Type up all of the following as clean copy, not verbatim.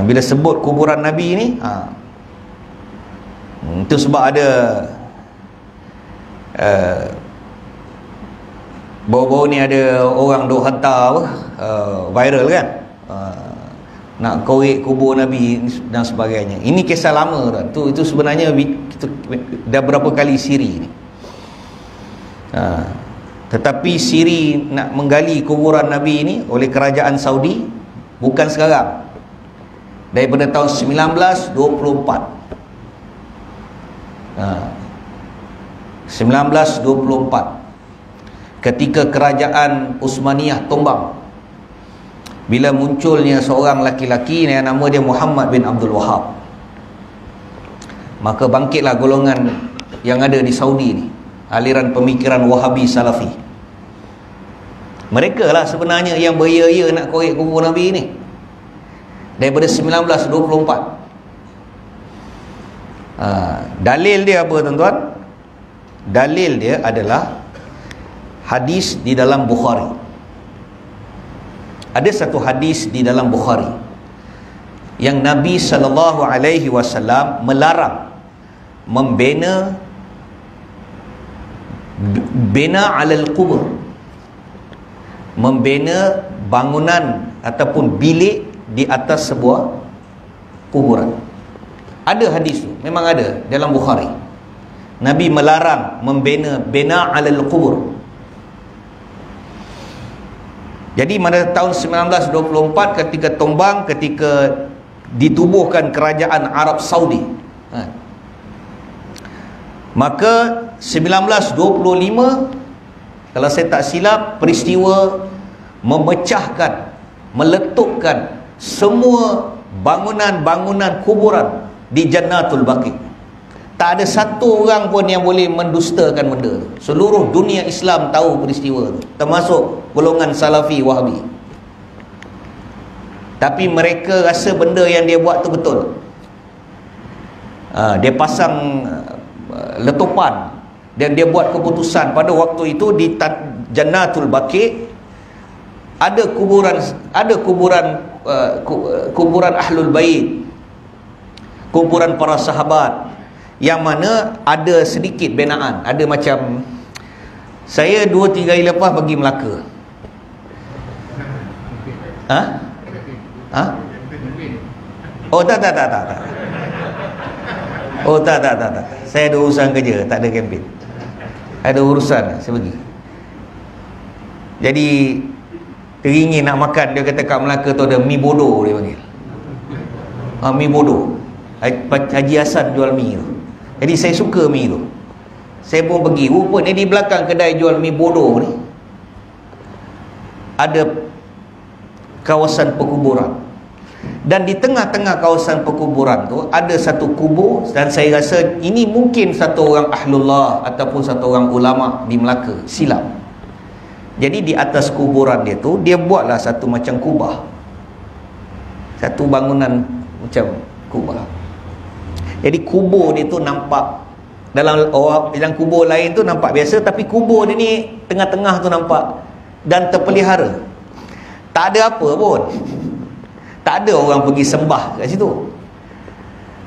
Bila sebut kuburan Nabi ni, itu sebab ada baru-baru ni ada orang duk hantar viral kan, nak korek kubur Nabi dan sebagainya. Ini kisah lama dah. Itu sebenarnya dah berapa kali siri ni. Tetapi siri nak menggali kuburan Nabi ini oleh kerajaan Saudi bukan sekarang, daripada tahun 1924. 1924 ketika kerajaan Uthmaniyah tumbang, bila munculnya seorang laki-laki yang nama dia Muhammad bin Abdul Wahab, maka bangkitlah golongan yang ada di Saudi ni, aliran pemikiran Wahabi Salafi. Mereka lah sebenarnya yang beria-ia nak korek kubur Nabi ni daripada 1924. Dalil dia apa tuan-tuan? Dalil dia adalah hadis di dalam Bukhari. Ada satu hadis di dalam Bukhari yang Nabi SAW melarang membina alal kubur, membina bangunan ataupun bilik di atas sebuah kuburan. Ada hadis tu, memang ada dalam Bukhari. Nabi melarang membina alal kubur. Jadi pada tahun 1924 ketika tumbang, ketika ditubuhkan kerajaan Arab Saudi, maka 1925 kalau saya tak silap, peristiwa memecahkan, meletupkan semua bangunan-bangunan kuburan di Jannatul Baqi. Tak ada satu orang pun yang boleh mendustakan benda tu. Seluruh dunia Islam tahu peristiwa tu, termasuk golongan Salafi Wahabi. Tapi mereka rasa benda yang dia buat tu betul. Dia pasang letupan dan dia buat keputusan pada waktu itu di Jannatul Baqi ada kuburan Ahlul Bait, kuburan para sahabat, yang mana ada sedikit binaan. Ada macam, saya 2-3 hari lepas pergi Melaka. Oh tak. Oh tak. Saya ada urusan kerja, tak ada kempen. Ada urusan, saya pergi. Jadi teringin nak makan, dia kata kat Melaka tu ada mi bodoh, dia panggil. Mi bodoh. Haji Hasan jual mi tu. Jadi saya suka mi tu. Saya pun pergi. Rupanya di belakang kedai jual mi bodoh ni ada kawasan perkuburan. Dan di tengah-tengah kawasan perkuburan tu ada satu kubur, dan saya rasa ini mungkin satu orang ahlullah ataupun satu orang ulama di Melaka silap. Jadi di atas kuburan dia tu, dia buatlah satu macam kubah, satu bangunan macam kubah. Jadi kubur dia tu nampak, dalam kubur lain tu nampak biasa, tapi kubur dia ni tengah-tengah tu nampak dan terpelihara. Tak ada apa pun, tak ada orang pergi sembah kat situ.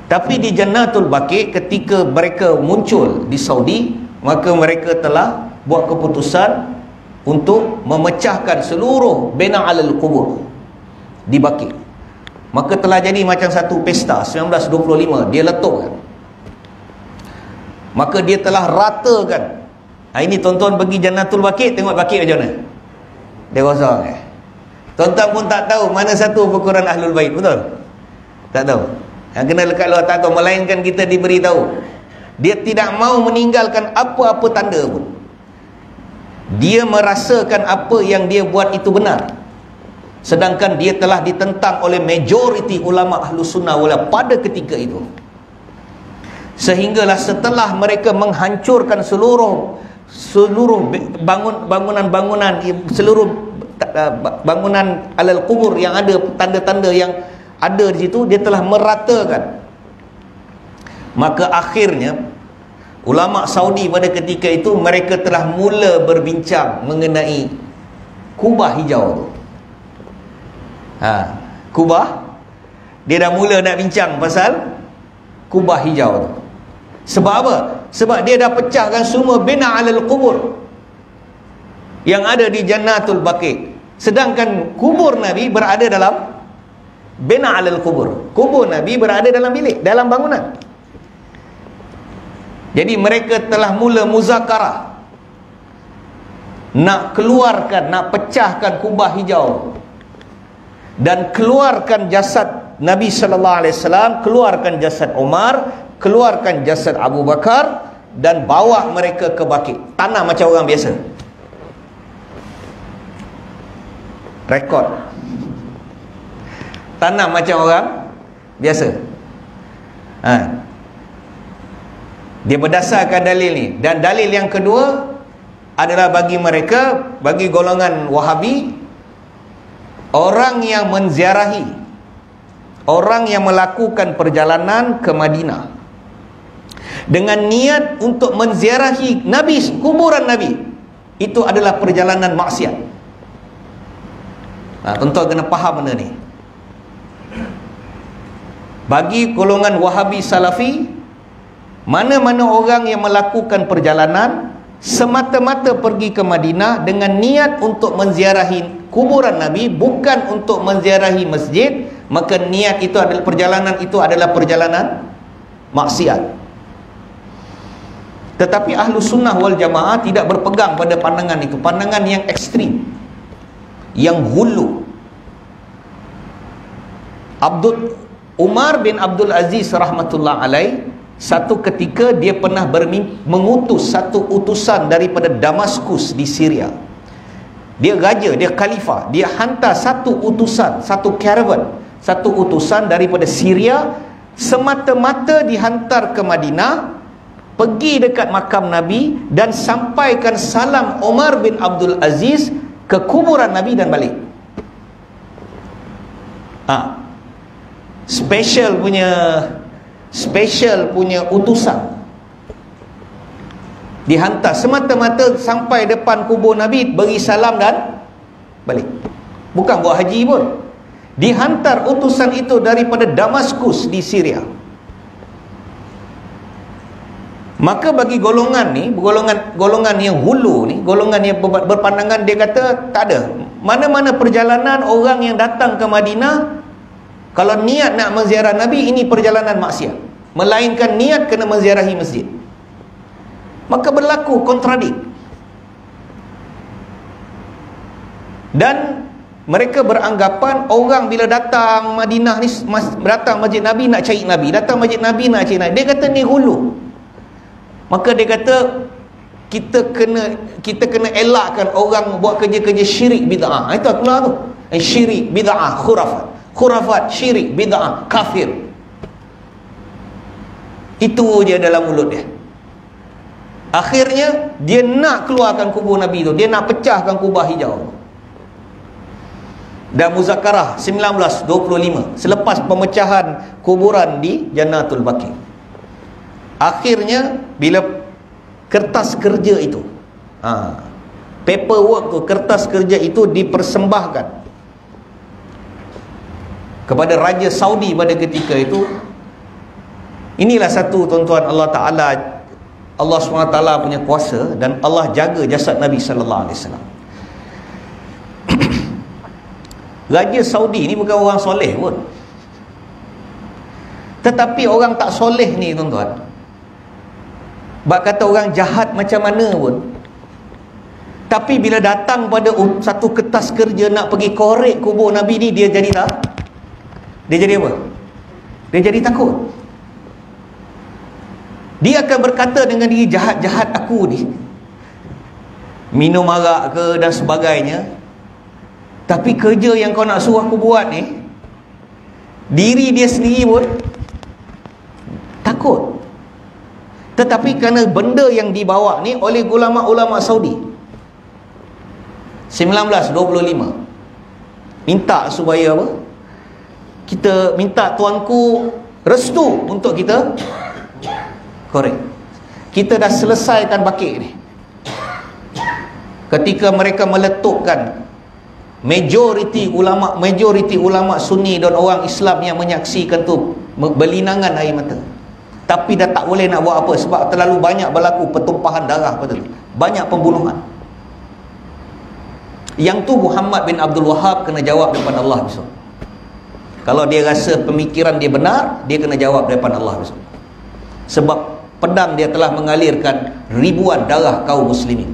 Tapi di Jannatul Baqi, ketika mereka muncul di Saudi, maka mereka telah buat keputusan untuk memecahkan seluruh bina alal kubur di Baqi. Maka telah jadi macam satu pesta. 1925 dia letupkan, maka dia telah ratakan. Ini tuan-tuan pergi Jannatul Baqi, tengok Baqi macam mana, dia kosong. Tuan-tuan pun tak tahu mana satu perkuburan Ahlul Bait, betul? Tak tahu. Yang kena lekat luar tak tahu, melainkan kita diberitahu. Dia tidak mau meninggalkan apa-apa tanda pun. Dia merasakan apa yang dia buat itu benar, sedangkan dia telah ditentang oleh majoriti ulama Ahlus Sunnah wal pada ketika itu. Sehinggalah setelah mereka menghancurkan seluruh bangunan-bangunan, seluruh bangunan alal kubur yang ada, tanda-tanda yang ada di situ, dia telah meratakan. Maka akhirnya ulama Saudi pada ketika itu, mereka telah mula berbincang mengenai kubah hijau tu. Kubah dia dah mula nak bincang pasal kubah hijau tu. Sebab apa? Sebab dia dah pecahkan semua bina alal kubur yang ada di Jannatul Baqi. Sedangkan kubur Nabi berada dalam bina alal kubur. Kubur Nabi berada dalam bilik, dalam bangunan. Jadi mereka telah mula muzakarah, nak keluarkan, nak pecahkan kubah hijau dan keluarkan jasad Nabi sallallahu alaihi wasallam, keluarkan jasad Umar, keluarkan jasad Abu Bakar dan bawa mereka ke Baqi. Tanah macam orang biasa. Rekod. Tanah macam orang biasa. Dia berdasarkan dalil ni. Dan dalil yang kedua adalah bagi mereka, bagi golongan Wahabi, orang yang menziarahi, orang yang melakukan perjalanan ke Madinah dengan niat untuk menziarahi Nabi, kuburan Nabi, itu adalah perjalanan maksiat. Tuan-tuan kena faham benda ni. Bagi golongan Wahabi Salafi, mana-mana orang yang melakukan perjalanan semata-mata pergi ke Madinah dengan niat untuk menziarahi kuburan Nabi, bukan untuk menziarahi masjid, maka niat itu adalah, perjalanan itu adalah perjalanan maksiat. Tetapi ahlu sunnah wal jamaah tidak berpegang pada pandangan itu, pandangan yang ekstrim, yang hulu. Umar bin Abdul Aziz rahmatullah alaih, satu ketika dia pernah mengutus satu utusan daripada Damaskus di Syria. Dia raja, dia khalifah, dia hantar satu utusan, satu caravan, satu utusan daripada Syria, semata-mata dihantar ke Madinah, pergi dekat makam Nabi dan sampaikan salam Umar bin Abdul Aziz ke kuburan Nabi dan balik. Special punya utusan dihantar semata-mata sampai depan kubur Nabi, beri salam dan balik. Bukan buat haji pun. Dihantar utusan itu daripada Damaskus di Syria. Maka bagi golongan ni, golongan yang hulu ni, golongan yang berpandangan, dia kata tak ada. Mana-mana perjalanan orang yang datang ke Madinah, kalau niat nak menziarah Nabi, ini perjalanan maksiat, melainkan niat kena menziarahi masjid. Maka berlaku kontradik. Dan mereka beranggapan orang bila datang Madinah ni, datang masjid Nabi nak cari Nabi, datang masjid Nabi nak cari Nabi. Dia kata ni hulu. Maka dia kata kita kena elakkan orang buat kerja-kerja syirik bid'ah. Itu keluar tu. Syirik bid'ah, khurafat, syirik, bid'ah, kafir. Itu je dalam mulut dia. Akhirnya dia nak keluarkan kubur Nabi tu, dia nak pecahkan kubah hijau. Dan muzakarah 1925 selepas pemecahan kuburan di Jannatul Baqi, akhirnya bila kertas kerja itu, paperwork tu, kertas kerja itu dipersembahkan kepada Raja Saudi pada ketika itu. Inilah satu, tuan-tuan, Allah SWT punya kuasa, dan Allah jaga jasad Nabi sallallahu alaihi wasallam. Raja Saudi ni bukan orang soleh pun, tetapi orang tak soleh ni, tuan-tuan, bak kata orang jahat macam mana pun, tapi bila datang pada satu kertas kerja nak pergi korek kubur Nabi ni, dia jadi tak? Dia jadi apa? Dia jadi takut. Dia akan berkata dengan diri, jahat-jahat aku ni, minum arak ke dan sebagainya, tapi kerja yang kau nak suruh aku buat ni, diri dia sendiri pun takut. Tetapi kerana benda yang dibawa ni oleh ulama-ulama Saudi, 1925 minta supaya apa? Kita minta tuanku restu untuk kita korek. Kita dah selesaikan Baqi ni. Ketika mereka meletupkan majoriti ulama Sunni dan orang Islam yang menyaksikan tu berlinangan air mata. Tapi dah tak boleh nak buat apa sebab terlalu banyak berlaku pertumpahan darah, betul. Banyak pembunuhan. Yang tu Muhammad bin Abdul Wahab kena jawab depan Allah besok. Kalau dia rasa pemikiran dia benar, dia kena jawab depan Allah besok. Sebab pedang dia telah mengalirkan ribuan darah kaum muslimin.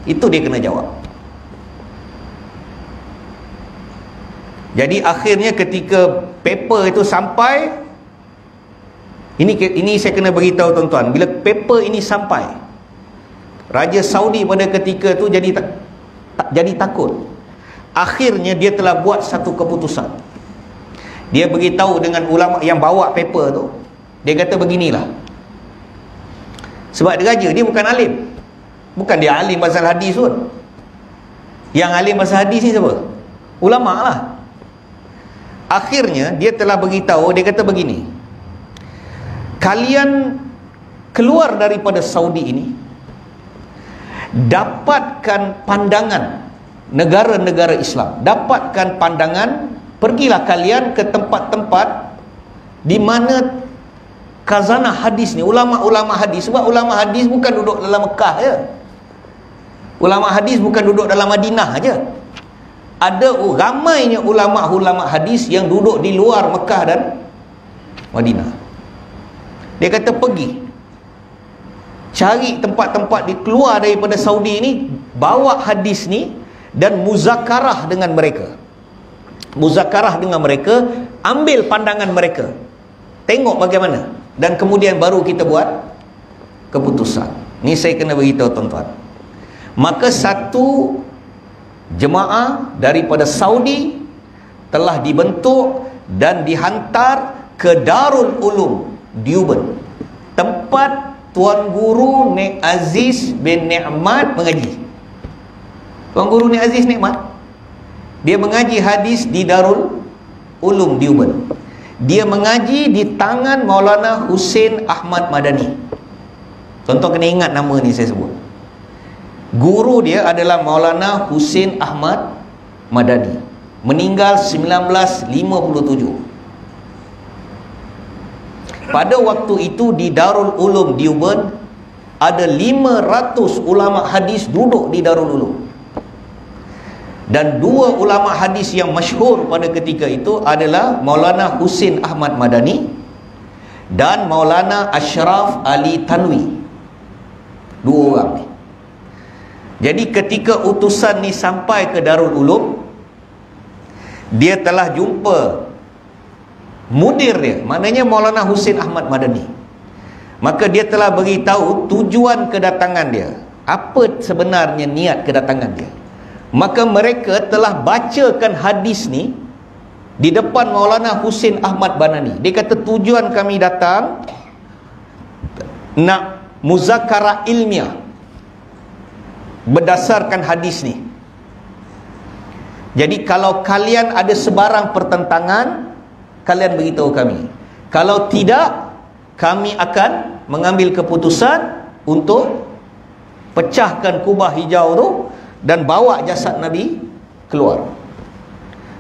Itu dia kena jawab. Jadi akhirnya ketika paper itu sampai, ini saya kena beritahu tuan-tuan, bila paper ini sampai, Raja Saudi pada ketika itu jadi takut. Akhirnya dia telah buat satu keputusan. Dia beritahu dengan ulama yang bawa paper tu, dia kata beginilah. Sebab dia raja, dia bukan alim. Bukan dia alim pasal hadis pun. Yang alim pasal hadis ni siapa? Ulama lah. Akhirnya dia telah beritahu, dia kata begini, kalian keluar daripada Saudi ini, dapatkan pandangan negara-negara Islam, dapatkan pandangan, pergilah kalian ke tempat-tempat di mana khazanah hadis ni, ulama-ulama hadis. Sebab ulama hadis bukan duduk dalam Mekah je, ulama hadis bukan duduk dalam Madinah je. Ada ramainya ulama-ulama hadis yang duduk di luar Mekah dan Madinah. Dia kata pergi cari tempat-tempat di keluar daripada Saudi ni, bawa hadis ni dan muzakarah dengan mereka. Muzakarah dengan mereka, ambil pandangan mereka, tengok bagaimana, dan kemudian baru kita buat keputusan. Ni saya kena beritahu tuan-tuan. Maka satu jemaah daripada Saudi telah dibentuk dan dihantar ke Darul Ulum Deoband, tempat Tuan Guru Nek Aziz bin Ni'mat mengaji. Tuan Guru Nek Aziz Nikmat, dia mengaji hadis di Darul Ulum Deoband. Dia mengaji di tangan Maulana Husain Ahmad Madani. Tuan-tuan kena ingat nama ni saya sebut. Guru dia adalah Maulana Husain Ahmad Madani, meninggal 1957. Pada waktu itu di Darul Ulum Deoband ada 500 ulama hadis duduk di Darul Ulum. Dan dua ulama hadis yang masyhur pada ketika itu adalah Maulana Husain Ahmad Madani dan Maulana Ashraf Ali Tanwi. Dua orang ni. Jadi ketika utusan ni sampai ke Darul Ulum, dia telah jumpa mudir dia, maknanya Maulana Husain Ahmad Madani. Maka dia telah beritahu tujuan kedatangan dia, apa sebenarnya niat kedatangan dia. Maka mereka telah bacakan hadis ni di depan Maulana Husain Ahmad Madani. Dia kata tujuan kami datang nak muzakarah ilmiah berdasarkan hadis ni. Jadi kalau kalian ada sebarang pertentangan, kalian beritahu kami. Kalau tidak, kami akan mengambil keputusan untuk pecahkan kubah hijau tu dan bawa jasad Nabi keluar.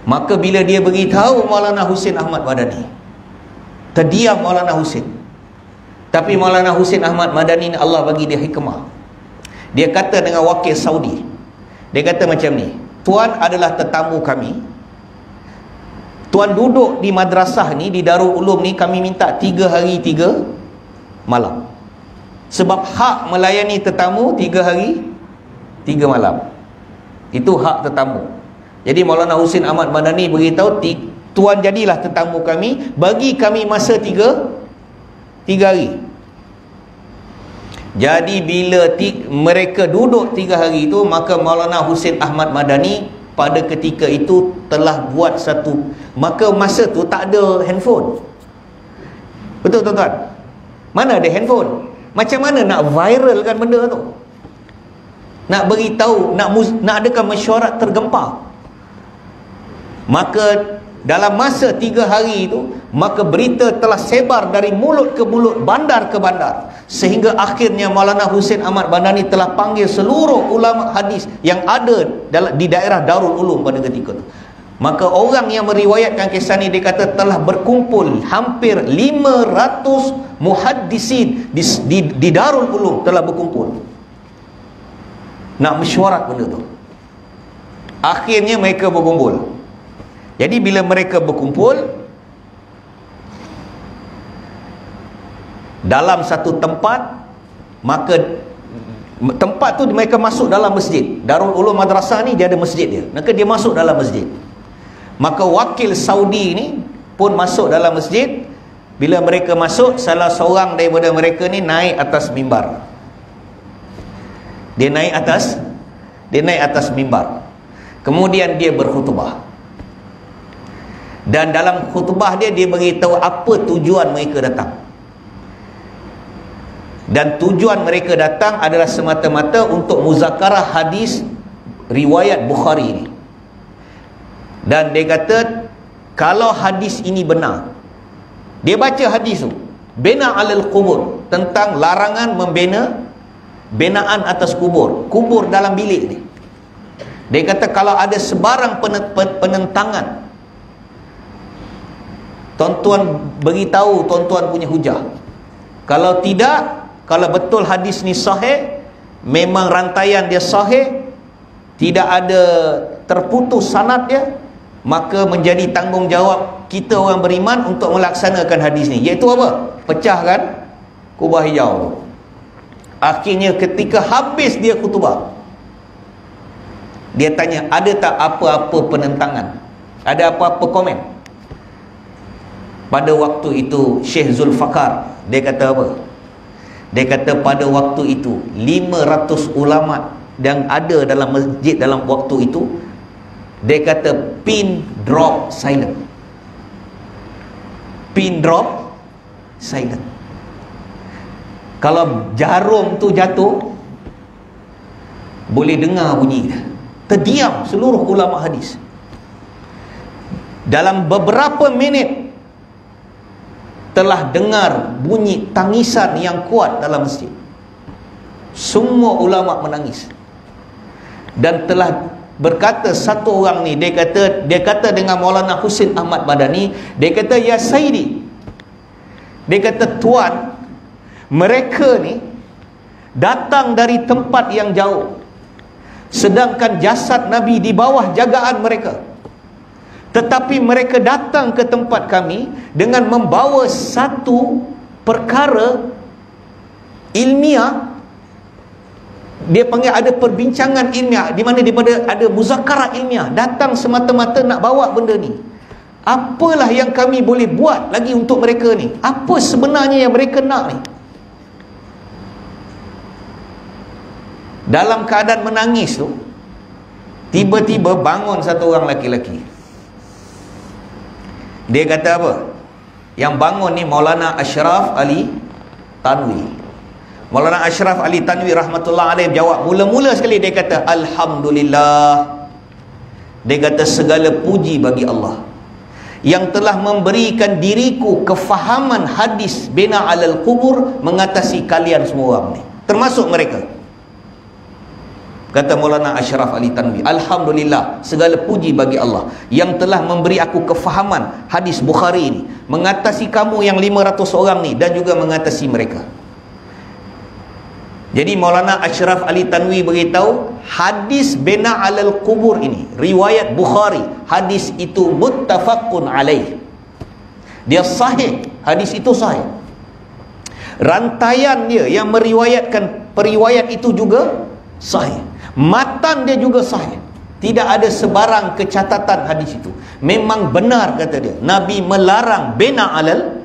Maka bila dia beritahu Maulana Husain Ahmad Madani, terdiam Maulana Husain. Tapi Maulana Husain Ahmad Madani ni Allah bagi dia hikmah. Dia kata dengan wakil Saudi, dia kata macam ni, tuan adalah tetamu kami, tuan duduk di madrasah ni, di Darul Ulum ni, kami minta 3 hari 3 malam. Sebab hak melayani tetamu 3 hari 3 malam. Itu hak tetamu. Jadi Maulana Husain Ahmad Madani beritahu, tuan jadilah tetamu kami, bagi kami masa 3 hari. Jadi bila mereka duduk 3 hari itu, maka Maulana Husain Ahmad Madani pada ketika itu telah buat satu, maka masa tu tak ada handphone. Betul tuan-tuan? Mana ada handphone? Macam mana nak viralkan benda tu? Nak beritahu, nak adakan mesyuarat tergempar. Maka dalam masa 3 hari itu, maka berita telah sebar dari mulut ke mulut, bandar ke bandar, sehingga akhirnya Maulana Husain Ahmad Madani telah panggil seluruh ulama hadis yang ada di daerah Darul Ulum pada ketika itu. Maka orang yang meriwayatkan kisah ni, dia kata telah berkumpul hampir 500 muhaddisin di Darul Ulum, telah berkumpul nak mesyuarat benda tu. Akhirnya mereka berkumpul. Jadi bila mereka berkumpul dalam satu tempat, maka tempat tu mereka masuk dalam masjid. Darul Ulum Madrasah ni dia ada masjid dia. Maka dia masuk dalam masjid. Maka wakil Saudi ni pun masuk dalam masjid. Bila mereka masuk, salah seorang daripada mereka ni naik atas mimbar. Dia naik atas mimbar. Kemudian dia berkhutbah. Dan dalam khutbah dia beritahu apa tujuan mereka datang. Dan tujuan mereka datang adalah semata-mata untuk muzakarah hadis riwayat Bukhari ini. Dan dia kata, kalau hadis ini benar, dia baca hadis tu, bina alal kubur, tentang larangan membina binaan atas kubur dalam bilik ni. Dia kata kalau ada sebarang penentangan, tuan-tuan beritahu tuan-tuan punya hujah. Kalau tidak, kalau betul hadis ni sahih, memang rantaian dia sahih, tidak ada terputus sanad dia, maka menjadi tanggungjawab kita orang beriman untuk melaksanakan hadis ni, iaitu apa? Pecahkan kubah hijau. Akhirnya ketika habis dia khutbah, dia tanya, ada tak apa-apa penentangan? Ada apa-apa komen? Pada waktu itu Syekh Zulfaqar, dia kata apa? Dia kata pada waktu itu 500 ulama yang ada dalam masjid dalam waktu itu, dia kata pin drop silent. Pin drop silent. Kalau jarum tu jatuh, boleh dengar bunyi dia. Terdiam seluruh ulama hadis. Dalam beberapa minit telah dengar bunyi tangisan yang kuat dalam masjid. Semua ulama menangis. Dan telah berkata satu orang ni, dia kata dengan Maulana Husain Ahmad Madani, dia kata, ya Sayyidi, dia kata, tuan, mereka ni datang dari tempat yang jauh, sedangkan jasad Nabi di bawah jagaan mereka, tetapi mereka datang ke tempat kami dengan membawa satu perkara ilmiah. Dia panggil ada perbincangan ilmiah, di mana daripada ada muzakarah ilmiah, datang semata-mata nak bawa benda ni. Apalah yang kami boleh buat lagi untuk mereka ni? Apa sebenarnya yang mereka nak ni? Dalam keadaan menangis tu, tiba-tiba bangun satu orang laki-laki. Dia kata apa? Yang bangun ni Maulana Ashraf Ali Tanwi. Maulana Ashraf Ali Tanwi rahmatullah alaih jawab, mula-mula sekali dia kata, alhamdulillah. Dia kata segala puji bagi Allah yang telah memberikan diriku kefahaman hadis bina alal kubur mengatasi kalian semua orang ni, termasuk mereka. Kata Maulana Ashraf Ali Tanwi, alhamdulillah, segala puji bagi Allah yang telah memberi aku kefahaman hadis Bukhari ini, mengatasi kamu yang 500 orang ni, dan juga mengatasi mereka. Jadi Maulana Ashraf Ali Tanwi beritahu, hadis bina alal kubur ini, riwayat Bukhari, hadis itu muttafaqun alaih. Dia sahih, hadis itu sahih. Rantaian dia yang meriwayatkan periwayat itu juga sahih. Matan dia juga sahih. Tidak ada sebarang kecatatan hadis itu. Memang benar, kata dia, Nabi melarang bina alal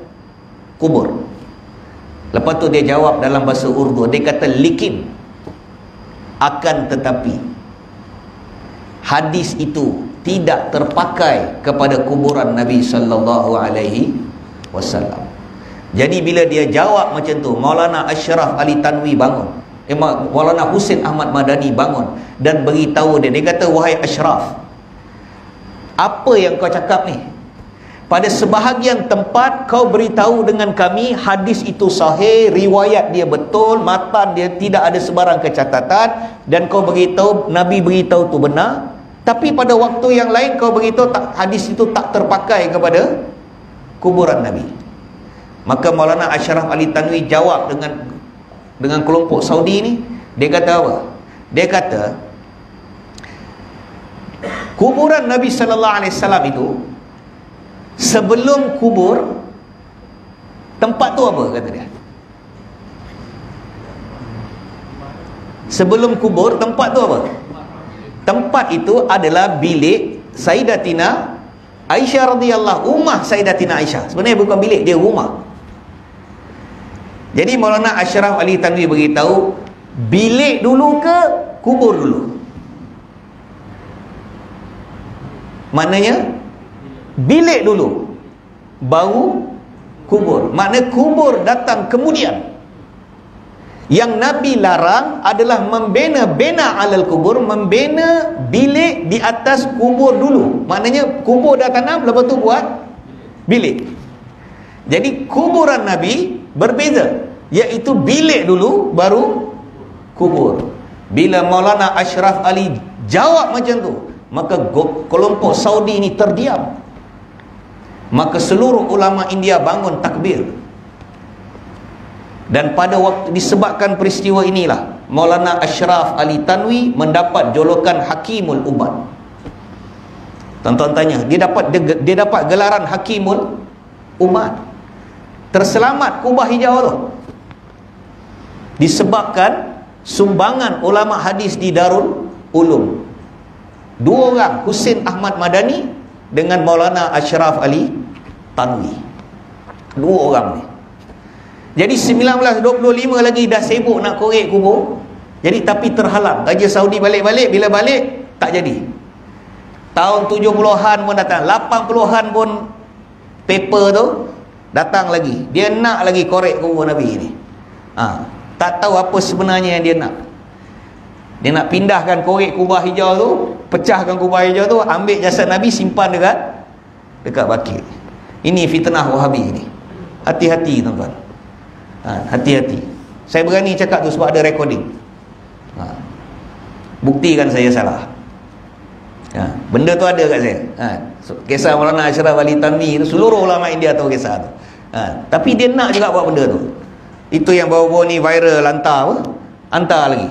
kubur. Lepas tu dia jawab dalam bahasa Urdu, dia kata likin, akan tetapi hadis itu tidak terpakai kepada kuburan Nabi sallallahu alaihi wasallam. Jadi bila dia jawab macam tu, Maulana Ashraf Ali Tanwi bangun, Maulana Husain Ahmad Madani bangun dan beritahu dia. Dia kata, wahai Ashraf, apa yang kau cakap ni? pada sebahagian tempat kau beritahu dengan kami hadis itu sahih, riwayat dia betul, matan dia tidak ada sebarang kecatatan, dan kau beritahu, Nabi beritahu tu benar. Tapi pada waktu yang lain kau beritahu hadis itu tak terpakai kepada kuburan Nabi. Maka Maulana Ashraf Ali Tanwi jawab dengan kelompok Saudi ni. Dia kata apa? Dia kata kuburan Nabi sallallahu alaihi wasallam itu sebelum kubur, tempat tu apa kata dia? Sebelum kubur, tempat tu apa? Tempat itu adalah bilik Sayyidatina Aisyah radhiyallahu, rumah Sayyidatina Aisyah. Sebenarnya bukan bilik, dia rumah. Jadi Maulana Ashraf Ali Tanwi beritahu, bilik dulu ke kubur dulu? Maknanya bilik dulu baru kubur. Makna kubur datang kemudian. Yang Nabi larang adalah membina alal kubur, membina bilik di atas kubur dulu. Maknanya kubur dah tanam, lepas tu buat bilik. Jadi kuburan Nabi berbeza, iaitu bilik dulu baru kubur. Bila Maulana Ashraf Ali jawab macam tu, maka kelompok Saudi ni terdiam. Maka seluruh ulama India bangun takbir. Dan pada waktu disebabkan peristiwa inilah Maulana Ashraf Ali Tanwi mendapat julukan Hakimul Ummah. Tuan-tuan tanya, dia dapat gelaran Hakimul Ummah, terselamat kubah hijau tu, disebabkan sumbangan ulama hadis di Darul Ulum. Dua orang, Husin Ahmad Madani dengan Maulana Ashraf Ali Tanwi. Dua orang ni. Jadi 1925 lagi dah sibuk nak korek kubur. Jadi tapi terhalang. Raja Saudi balik-balik, bila balik tak jadi. Tahun 70-an pun datang, 80-an pun paper tu datang lagi. Dia nak lagi korek kubur Nabi ni. Tak tahu apa sebenarnya yang dia nak. Dia nak pindahkan, korek kubah hijau tu, pecahkan kubah hijau tu, ambil jasad Nabi, simpan dekat Baqi'. Ini fitnah Wahabi ni. Hati-hati tuan-tuan. Hati-hati. Saya berani cakap tu sebab ada recording. Buktikan saya salah. Benda tu ada kat saya. Kisah Maulana Ashraf Ali Tanwi tu, seluruh ulama India tahu kisah tu. Tapi dia nak juga buat benda tu. Itu yang baru-baru ni viral, hantar lagi.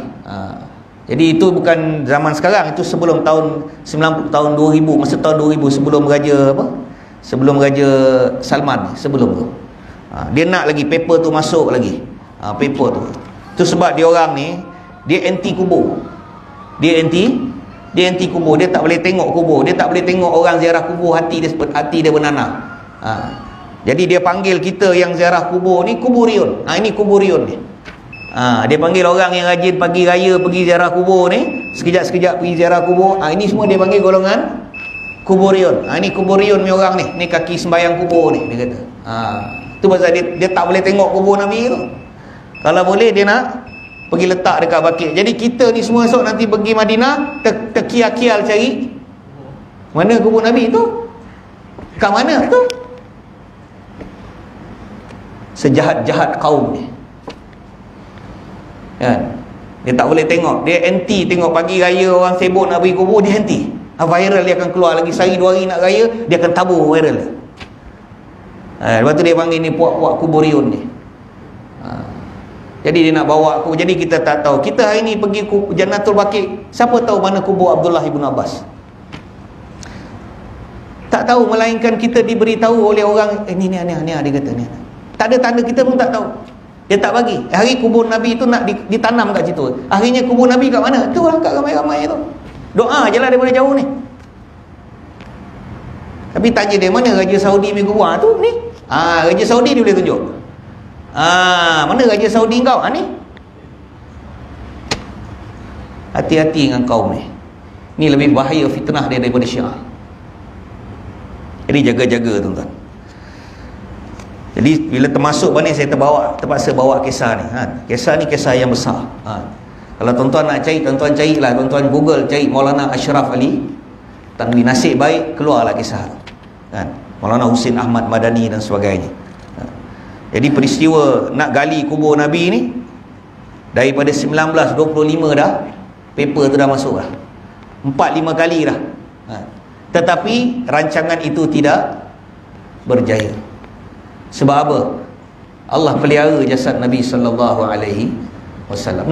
Jadi itu bukan zaman sekarang, itu sebelum tahun 90, tahun 2000, masa tahun 2000, sebelum Raja Salman, sebelum tu. Dia nak lagi paper tu masuk lagi. Paper tu. Itu sebab dia orang ni, dia anti kubur. Dia anti kubur. Dia tak boleh tengok kubur. Dia tak boleh tengok orang ziarah kubur, hati dia bernanah. Jadi dia panggil kita yang ziarah kubur ni kuburion. Ini kuburion ni. Dia panggil orang yang rajin pagi raya pergi ziarah kubur ni, sekejap-sekejap pergi ziarah kubur. Ini semua dia panggil golongan kuburion. Ini kuburion ni orang ni. Ni kaki sembahyang kubur ni, dia kata. Itu pasal dia tak boleh tengok kubur Nabi tu. Kalau boleh dia nak pergi letak dekat Baqi'. Jadi kita ni semua esok nanti pergi Madinah, terkial-kial cari mana kubur Nabi tu, kat mana tu. Sejahat-jahat kaum ni, kan? Dia tak boleh tengok. Dia anti tengok pagi raya orang sibuk nak pergi kubur, dia anti. Viral dia akan keluar lagi sehari 2 hari nak raya, dia akan tabur viral dia. Lepas tu dia panggil ni puak-puak kuburion ni. Jadi dia nak bawa aku. Jadi kita tak tahu. Kita hari ni pergi Jannatul Baqi', siapa tahu mana kubur Abdullah ibn Abbas? Tak tahu, melainkan kita diberitahu oleh orang, ni dia kata ni. Tak ada tanda, kita pun tak tahu. Dia tak bagi. Hari kubur Nabi tu nak ditanam kat situ. Akhirnya kubur Nabi kat mana? Tu orang kat ramai-ramai tu. Doa je lah daripada jauh ni. Tapi tanya dia, mana Raja Saudi punya kubur? Tu ni. Raja Saudi dia boleh tunjuk. Mana Raja Saudi kau? Ni. Hati-hati dengan kaum ni. Ni lebih bahaya fitnah dia daripada Syiah. Jadi jaga-jaga tuan-tuan. Jadi bila termasuk ni saya terpaksa bawa kisah ni. Kisah ni kisah yang besar. Kalau tuan-tuan nak cari, tuan-tuan carilah, tuan-tuan Google cari Maulana Ashraf Ali Tanwi. Nasib baik keluarlah kisah tu. Maulana Husin Ahmad Madani dan sebagainya. Jadi peristiwa nak gali kubur Nabi ni daripada 1925 dah paper tu dah masuk dah, 4-5 kali dah. Tetapi rancangan itu tidak berjaya. Sebab apa? Allah pelihara jasad Nabi sallallahu alaihi wasallam.